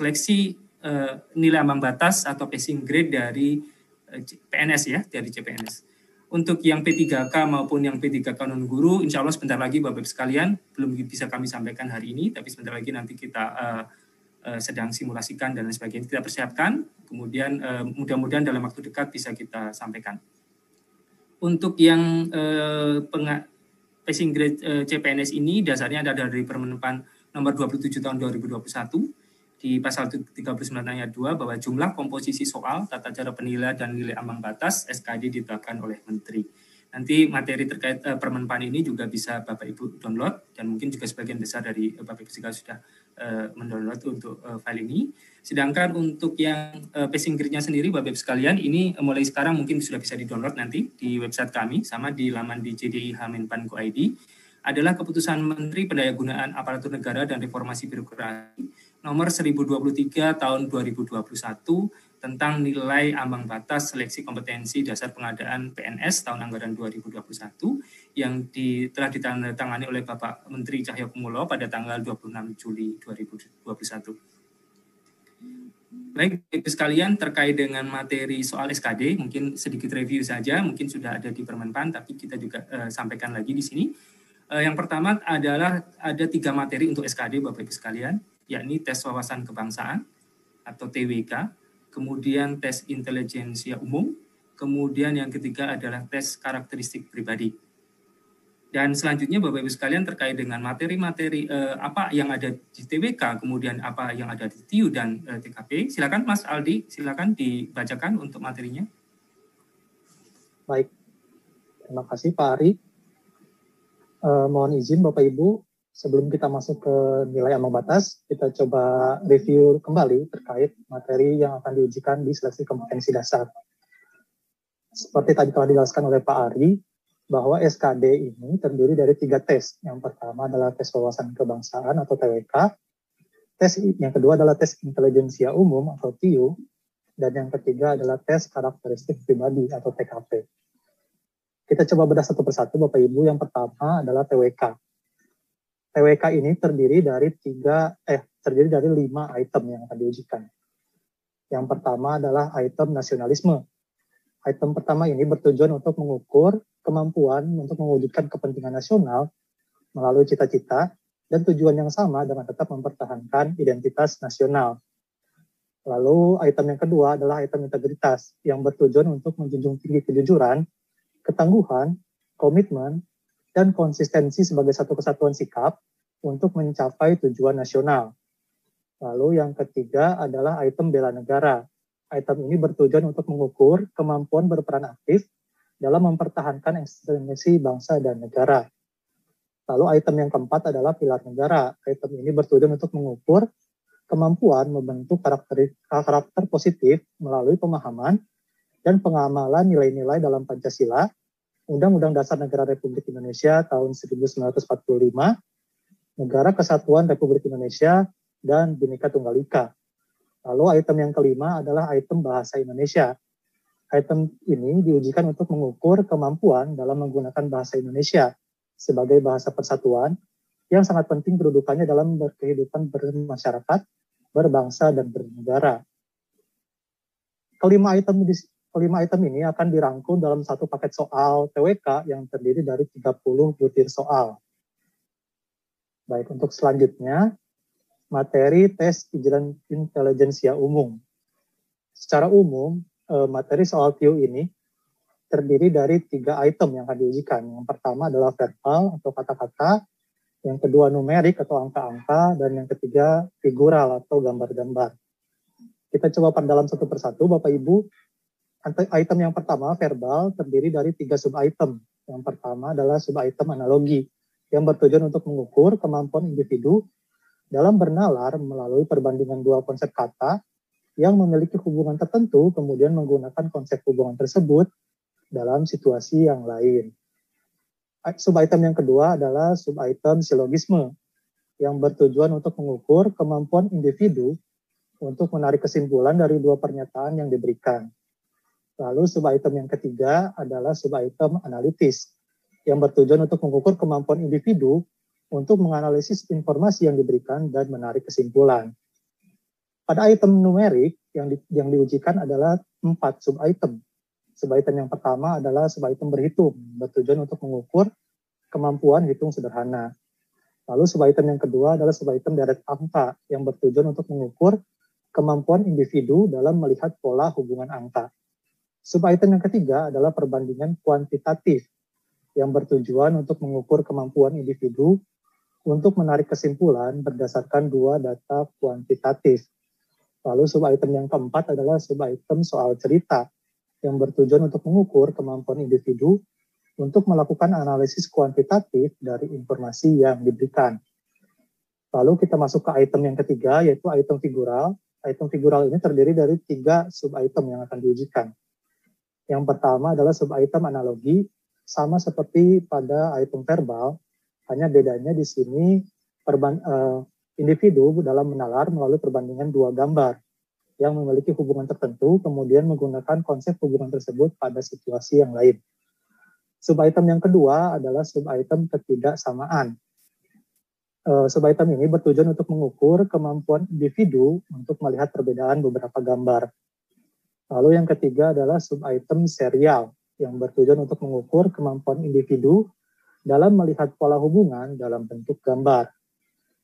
seleksi nilai ambang batas atau passing grade dari PNS ya, dari CPNS. Untuk yang P3K maupun yang P3K non guru, insya Allah sebentar lagi Bapak-Ibu sekalian, belum bisa kami sampaikan hari ini, tapi sebentar lagi nanti kita sedang simulasikan dan lain sebagainya, kita persiapkan, kemudian mudah-mudahan dalam waktu dekat bisa kita sampaikan. Untuk yang passing grade CPNS ini dasarnya ada dari Permenpan nomor 27 tahun 2021 di pasal 39 ayat 2 bahwa jumlah komposisi soal, tata cara penilaian dan nilai ambang batas SKD ditetapkan oleh Menteri. Nanti materi terkait Permenpan ini juga bisa Bapak Ibu download dan mungkin juga sebagian besar dari Bapak Ibu sudah mendownload untuk file ini. Sedangkan untuk yang passing grade-nya sendiri Bapak Ibu sekalian, ini mulai sekarang mungkin sudah bisa di-download nanti di website kami, sama di laman di JDIH-Menpan.go.id, adalah keputusan Menteri Pendayagunaan Aparatur Negara dan Reformasi Birokrasi nomor 1023 tahun 2021 tentang nilai ambang batas seleksi kompetensi dasar pengadaan PNS tahun anggaran 2021 yang telah ditandatangani oleh Bapak Menteri Cahyokumolo pada tanggal 26 Juli 2021. Baik, Ibu sekalian, terkait dengan materi soal SKD, mungkin sedikit review saja, mungkin sudah ada di Permenpan, tapi kita juga sampaikan lagi di sini. Yang pertama adalah ada 3 materi untuk SKD, Bapak Ibu sekalian, yakni tes wawasan kebangsaan atau TWK, kemudian tes intelijensia umum, kemudian yang ketiga adalah tes karakteristik pribadi. Dan selanjutnya Bapak Ibu sekalian terkait dengan materi-materi apa yang ada di TWK, kemudian apa yang ada di TIU dan TKP. Silakan Mas Aldi, silakan dibacakan untuk materinya. Baik, terima kasih Pak Ari. Mohon izin Bapak Ibu, sebelum kita masuk ke nilai ambang batas, kita coba review kembali terkait materi yang akan diujikan di seleksi kompetensi dasar. Seperti tadi telah dijelaskan oleh Pak Ari, bahwa SKD ini terdiri dari 3 tes. Yang pertama adalah tes wawasan kebangsaan atau TWK, yang kedua adalah tes intelijensia umum atau TIU, dan yang ketiga adalah tes karakteristik pribadi atau TKP. Kita coba bedah satu persatu Bapak Ibu. Yang pertama adalah TWK. TWK ini terdiri dari 5 item yang akan diujikan. Yang pertama adalah item nasionalisme. Item pertama ini bertujuan untuk mengukur kemampuan untuk mewujudkan kepentingan nasional melalui cita-cita dan tujuan yang sama dengan tetap mempertahankan identitas nasional. Lalu item yang kedua adalah item integritas yang bertujuan untuk menjunjung tinggi kejujuran, ketangguhan, komitmen, dan konsistensi sebagai satu kesatuan sikap untuk mencapai tujuan nasional. Lalu yang ketiga adalah item bela negara. Item ini bertujuan untuk mengukur kemampuan berperan aktif dalam mempertahankan eksistensi bangsa dan negara. Lalu item yang keempat adalah pilar negara. Item ini bertujuan untuk mengukur kemampuan membentuk karakter positif melalui pemahaman dan pengamalan nilai-nilai dalam Pancasila, Undang-Undang Dasar Negara Republik Indonesia tahun 1945, Negara Kesatuan Republik Indonesia, dan Bhinneka Tunggal Ika. Lalu item yang kelima adalah item bahasa Indonesia. Item ini diujikan untuk mengukur kemampuan dalam menggunakan bahasa Indonesia sebagai bahasa persatuan yang sangat penting kedudukannya dalam berkehidupan bermasyarakat, berbangsa, dan bernegara. Kelima item ini akan dirangkum dalam satu paket soal TWK yang terdiri dari 30 butir soal. Baik, untuk selanjutnya, materi tes intelijensia umum. Secara umum, materi soal TIU ini terdiri dari 3 item yang akan diujikan. Yang pertama adalah verbal atau kata-kata, yang kedua numerik atau angka-angka, dan yang ketiga figural atau gambar-gambar. Kita coba perdalam satu persatu, Bapak Ibu. Item yang pertama, verbal, terdiri dari 3 sub-item. Yang pertama adalah sub-item analogi, yang bertujuan untuk mengukur kemampuan individu dalam bernalar melalui perbandingan 2 konsep kata yang memiliki hubungan tertentu, kemudian menggunakan konsep hubungan tersebut dalam situasi yang lain. Sub-item yang kedua adalah sub-item silogisme, yang bertujuan untuk mengukur kemampuan individu untuk menarik kesimpulan dari 2 pernyataan yang diberikan. Lalu sub-item yang ketiga adalah sub-item analitis, yang bertujuan untuk mengukur kemampuan individu untuk menganalisis informasi yang diberikan dan menarik kesimpulan. Pada item numerik yang diujikan adalah 4 sub-item. Sub-item yang pertama adalah sub-item berhitung, bertujuan untuk mengukur kemampuan hitung sederhana. Lalu sub-item yang kedua adalah sub-item deret angka, yang bertujuan untuk mengukur kemampuan individu dalam melihat pola hubungan angka. Sub-item yang ketiga adalah perbandingan kuantitatif, yang bertujuan untuk mengukur kemampuan individu untuk menarik kesimpulan berdasarkan 2 data kuantitatif. Lalu sub-item yang keempat adalah sub-item soal cerita, yang bertujuan untuk mengukur kemampuan individu untuk melakukan analisis kuantitatif dari informasi yang diberikan. Lalu kita masuk ke item yang ketiga, yaitu item figural. Item figural ini terdiri dari 3 sub-item yang akan diujikan. Yang pertama adalah sub-item analogi, sama seperti pada item verbal, hanya bedanya di sini individu dalam menalar melalui perbandingan 2 gambar yang memiliki hubungan tertentu, kemudian menggunakan konsep hubungan tersebut pada situasi yang lain. Sub-item yang kedua adalah sub-item ketidaksamaan. Sub-item ini bertujuan untuk mengukur kemampuan individu untuk melihat perbedaan beberapa gambar. Lalu yang ketiga adalah sub-item serial, yang bertujuan untuk mengukur kemampuan individu dalam melihat pola hubungan dalam bentuk gambar.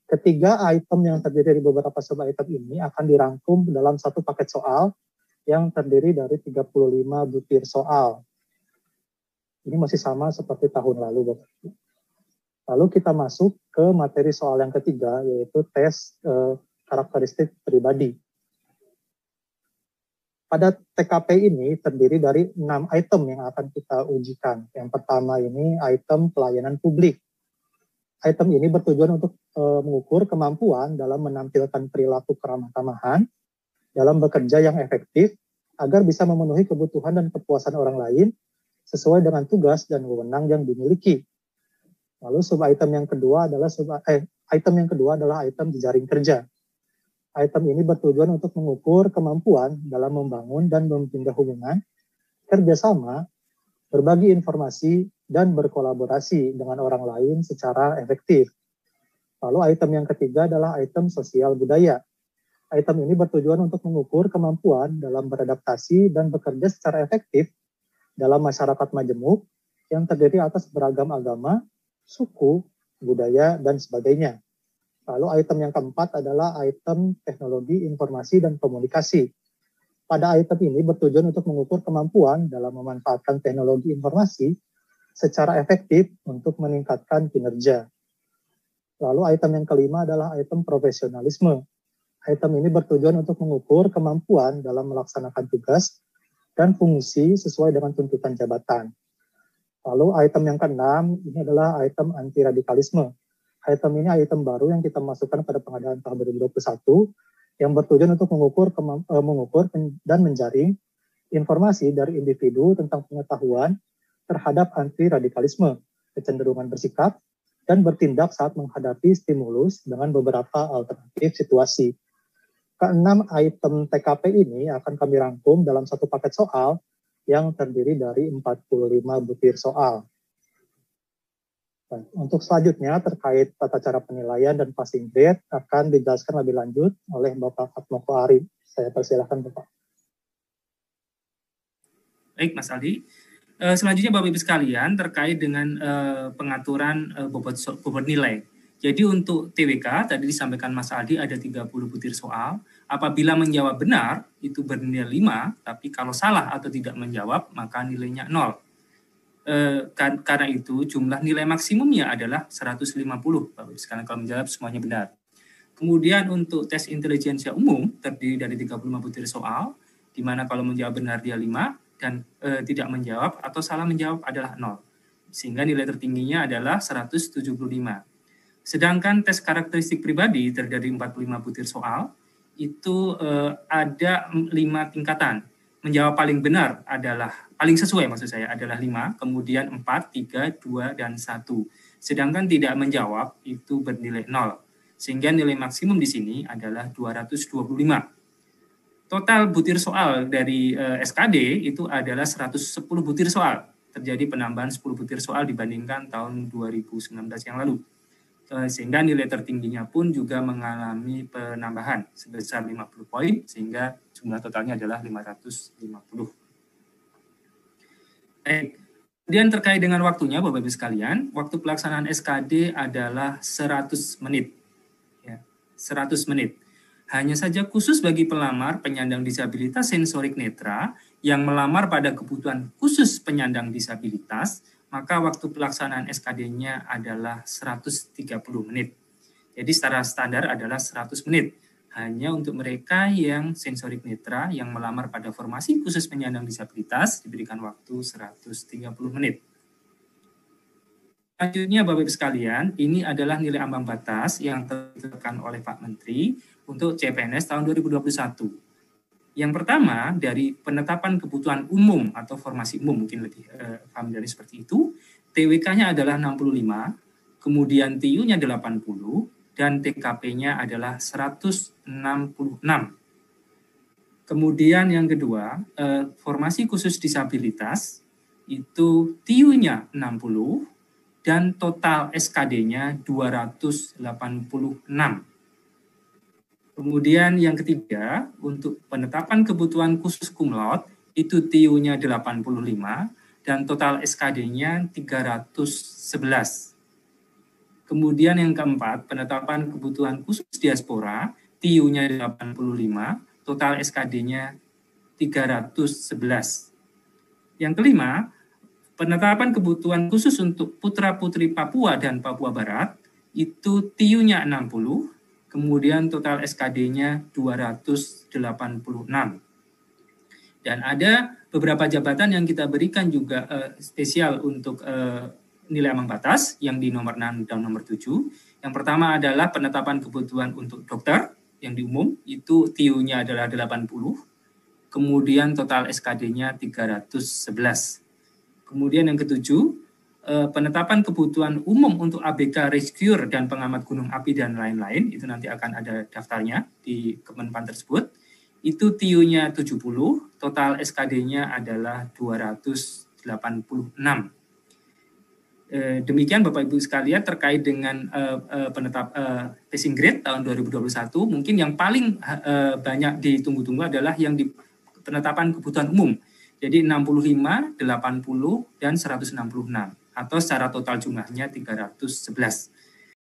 Ketiga item yang terdiri dari beberapa sub-item ini akan dirangkum dalam satu paket soal yang terdiri dari 35 butir soal. Ini masih sama seperti tahun lalu, Bapak. Lalu kita masuk ke materi soal yang ketiga, yaitu tes karakteristik pribadi. Pada TKP ini terdiri dari 6 item yang akan kita ujikan. Yang pertama ini item pelayanan publik. Item ini bertujuan untuk mengukur kemampuan dalam menampilkan perilaku keramah tamahan, dalam bekerja yang efektif, agar bisa memenuhi kebutuhan dan kepuasan orang lain sesuai dengan tugas dan wewenang yang dimiliki. Lalu sub-item yang kedua adalah item jejaring kerja. Item ini bertujuan untuk mengukur kemampuan dalam membangun dan mempindah hubungan, kerjasama, berbagi informasi, dan berkolaborasi dengan orang lain secara efektif. Lalu item yang ketiga adalah item sosial budaya. Item ini bertujuan untuk mengukur kemampuan dalam beradaptasi dan bekerja secara efektif dalam masyarakat majemuk yang terdiri atas beragam agama, suku, budaya, dan sebagainya. Lalu item yang keempat adalah item teknologi informasi dan komunikasi. Pada item ini bertujuan untuk mengukur kemampuan dalam memanfaatkan teknologi informasi secara efektif untuk meningkatkan kinerja. Lalu item yang kelima adalah item profesionalisme. Item ini bertujuan untuk mengukur kemampuan dalam melaksanakan tugas dan fungsi sesuai dengan tuntutan jabatan. Lalu item yang keenam ini adalah item anti radikalisme. Item ini item baru yang kita masukkan pada pengadaan tahun 2021 yang bertujuan untuk mengukur dan menjaring informasi dari individu tentang pengetahuan terhadap anti radikalisme, kecenderungan bersikap, dan bertindak saat menghadapi stimulus dengan beberapa alternatif situasi. Keenam item TKP ini akan kami rangkum dalam satu paket soal yang terdiri dari 45 butir soal. Untuk selanjutnya terkait tata cara penilaian dan passing grade akan dijelaskan lebih lanjut oleh Bapak Atmoko Ari. Saya persilakan Bapak. Baik Mas Aldi. Selanjutnya Bapak Ibu sekalian terkait dengan pengaturan bobot nilai. Jadi untuk TWK tadi disampaikan Mas Aldi ada 30 butir soal. Apabila menjawab benar itu bernilai 5, tapi kalau salah atau tidak menjawab maka nilainya 0. Karena itu jumlah nilai maksimumnya adalah 150 Bapak Ibu sekalian kalau menjawab semuanya benar. Kemudian untuk tes intelijensia umum terdiri dari 35 butir soal, di mana kalau menjawab benar dia 5 dan tidak menjawab atau salah menjawab adalah 0. Sehingga nilai tertingginya adalah 175. Sedangkan tes karakteristik pribadi terdiri dari 45 butir soal, itu ada 5 tingkatan. Menjawab paling benar adalah, paling sesuai maksud saya adalah 5, kemudian 4, 3, 2, dan 1. Sedangkan tidak menjawab itu bernilai 0. Sehingga nilai maksimum di sini adalah 225. Total butir soal dari SKD itu adalah 110 butir soal. Terjadi penambahan 10 butir soal dibandingkan tahun 2019 yang lalu. sehingga nilai tertingginya pun juga mengalami penambahan sebesar 50 poin, sehingga jumlah totalnya adalah 550. Baik. Kemudian terkait dengan waktunya, Bapak-Ibu sekalian, waktu pelaksanaan SKD adalah 100 menit. Ya, 100 menit. Hanya saja khusus bagi pelamar penyandang disabilitas sensorik netra yang melamar pada kebutuhan khusus penyandang disabilitas, maka waktu pelaksanaan SKD-nya adalah 130 menit. Jadi secara standar adalah 100 menit. Hanya untuk mereka yang sensorik netra yang melamar pada formasi khusus penyandang disabilitas diberikan waktu 130 menit. Selanjutnya Bapak-Ibu sekalian, ini adalah nilai ambang batas yang ditetapkan oleh Pak Menteri untuk CPNS tahun 2021. Yang pertama, dari penetapan kebutuhan umum atau formasi umum, mungkin lebih familiar seperti itu, TWK-nya adalah 65, kemudian TIU-nya 80, dan TKP-nya adalah 166. Kemudian yang kedua, formasi khusus disabilitas, itu TIU-nya 60, dan total SKD-nya 286. Kemudian yang ketiga, untuk penetapan kebutuhan khusus cum laude, itu TIU-nya 85 dan total SKD-nya 311. Kemudian yang keempat, penetapan kebutuhan khusus diaspora, TIU-nya 85, total SKD-nya 311. Yang kelima, penetapan kebutuhan khusus untuk putra-putri Papua dan Papua Barat, itu TIU-nya 60, kemudian total SKD-nya 286. Dan ada beberapa jabatan yang kita berikan juga spesial untuk nilai ambang batas yang di nomor 6 dan nomor 7. Yang pertama adalah penetapan kebutuhan untuk dokter yang di umum, itu TIU-nya adalah 80, kemudian total SKD-nya 311. Kemudian yang ketujuh, penetapan kebutuhan umum untuk ABK rescuer dan pengamat gunung api dan lain-lain, itu nanti akan ada daftarnya di Kemenpan tersebut. Itu TIU-nya 70, total SKD-nya adalah 286. Demikian Bapak Ibu sekalian terkait dengan passing grade tahun 2021, mungkin yang paling banyak ditunggu-tunggu adalah yang di penetapan kebutuhan umum. Jadi 65, 80, dan 166. Atau secara total jumlahnya 311.